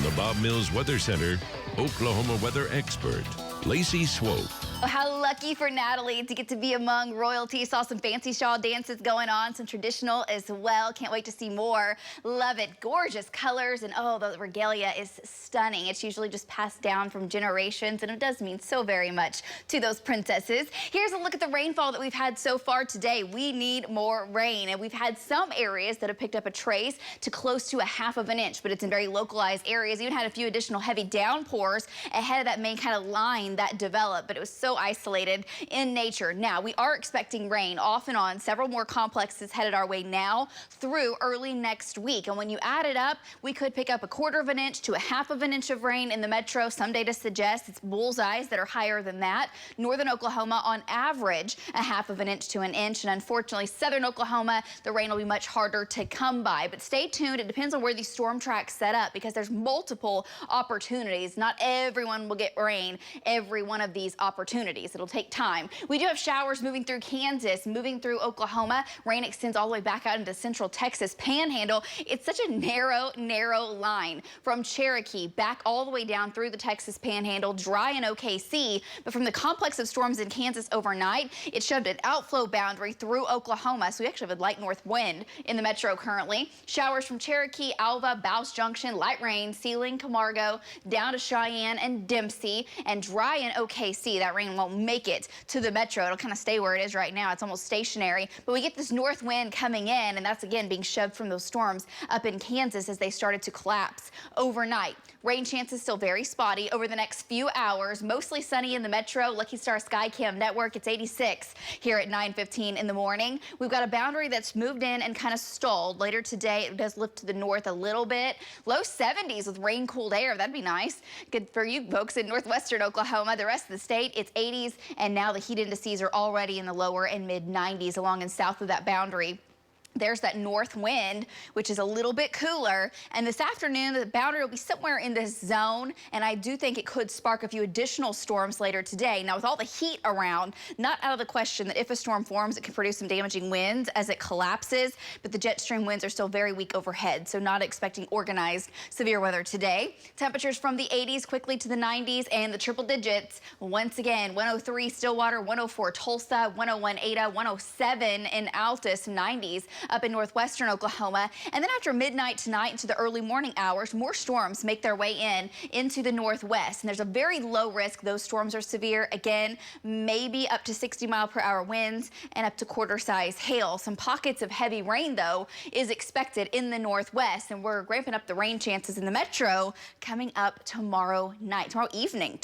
the Bob Mills Weather Center, Oklahoma weather expert, Lacey Swope. Oh, how lucky for Natalie to get to be among royalty. Saw some fancy shawl dances going on, some traditional as well. Can't wait to see more. Love it. Gorgeous colors, and oh, the regalia is stunning. It's usually just passed down from generations, and it does mean so very much to those princesses. Here's a look at the rainfall that we've had so far today. We need more rain, and we've had some areas that have picked up a trace to close to a ½ of an inch, but it's in very localized areas. Even had a few additional heavy downpours ahead of that main kind of line that developed, but it was so isolated in nature. Now, we are expecting rain off and on. Several more complexes headed our way now through early next week. And when you add it up, we could pick up a ½ of an inch to a ½ of an inch of rain in the metro. Some data suggests it's bullseyes that are higher than that. Northern Oklahoma, on average, a ½ of an inch to an inch. And unfortunately, southern Oklahoma, the rain will be much harder to come by. But stay tuned. It depends on where these storm tracks set up, because there's multiple opportunities. Not everyone will get rain every one of these opportunities. It'll take time. We do have showers moving through Kansas, moving through Oklahoma. Rain extends all the way back out into central Texas Panhandle. It's such a narrow line from Cherokee back all the way down through the Texas Panhandle, dry in OKC. But from the complex of storms in Kansas overnight, it shoved an outflow boundary through Oklahoma. So we actually have a light north wind in the metro currently. Showers from Cherokee, Alva, Bouse Junction, light rain, Sealing, Camargo, down to Cheyenne and Dempsey, and dry in OKC. That rain won't make it to the metro. It'll kind of stay where it is right now. It's almost stationary, but we get this north wind coming in, and that's again being shoved from those storms up in Kansas as they started to collapse overnight. Rain chances still very spotty over the next few hours. Mostly sunny in the metro. Lucky Star Skycam network. It's 86 here at 9:15 in the morning. We've got a boundary that's moved in and kind of stalled. Later today, it does lift to the north a little bit. Low 70s with rain cooled air. That'd be nice. Good for you folks in northwestern Oklahoma. The rest of the state, it's 80s, and now the heat indices are already in the lower and mid 90s along and south of that boundary. There's that north wind, which is a little bit cooler. And this afternoon, the boundary will be somewhere in this zone. And I do think it could spark a few additional storms later today. Now, with all the heat around, not out of the question that if a storm forms, it can produce some damaging winds as it collapses. But the jet stream winds are still very weak overhead, so not expecting organized severe weather today. Temperatures from the 80s quickly to the 90s and the triple digits. Once again, 103 Stillwater, 104 Tulsa, 101 Ada, 107 in Altus, 90s. Up in northwestern Oklahoma. And then after midnight tonight into the early morning hours, more storms make their way into the northwest. And there's a very low risk those storms are severe. Again, maybe up to 60-mile-per-hour winds and up to quarter-size hail. Some pockets of heavy rain, though, is expected in the northwest. And we're ramping up the rain chances in the metro coming up tomorrow evening.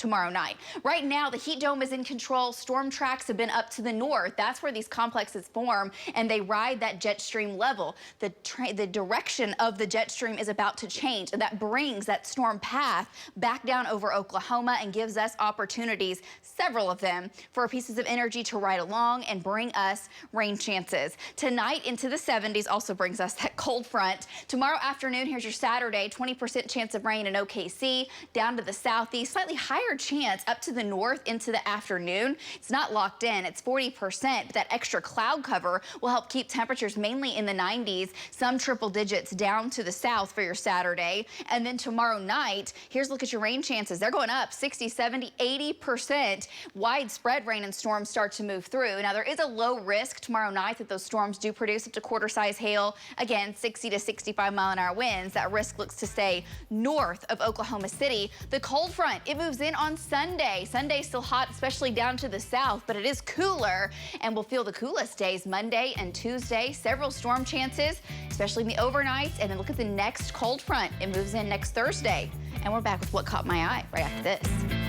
Right now, the heat dome is in control. Storm tracks have been up to the north. That's where these complexes form, and they ride that jet stream level. The direction of the jet stream is about to change, and that brings that storm path back down over Oklahoma and gives us opportunities, several of them, for pieces of energy to ride along and bring us rain chances. Tonight into the 70s also brings us that cold front. Tomorrow afternoon, here's your Saturday, 20% chance of rain in OKC, down to the southeast, slightly higher chance up to the north into the afternoon. It's not locked in, it's 40%, but that extra cloud cover will help keep temperatures mainly in the 90s, some triple digits down to the south for your Saturday. And then tomorrow night, here's a look at your rain chances. They're going up 60, 70, 80%. Widespread rain and storms start to move through. Now, there is a low risk tomorrow night that those storms do produce up to quarter-size hail. Again, 60 to 65-mile-an-hour winds. That risk looks to stay north of Oklahoma City. The cold front, it moves in on Sunday. Sunday's still hot, especially down to the south, but it is cooler, and we'll feel the coolest days Monday and Tuesday. Several storm chances, especially in the overnights. And then look at the next cold front. It moves in next Thursday. And we're back with what caught my eye right after this.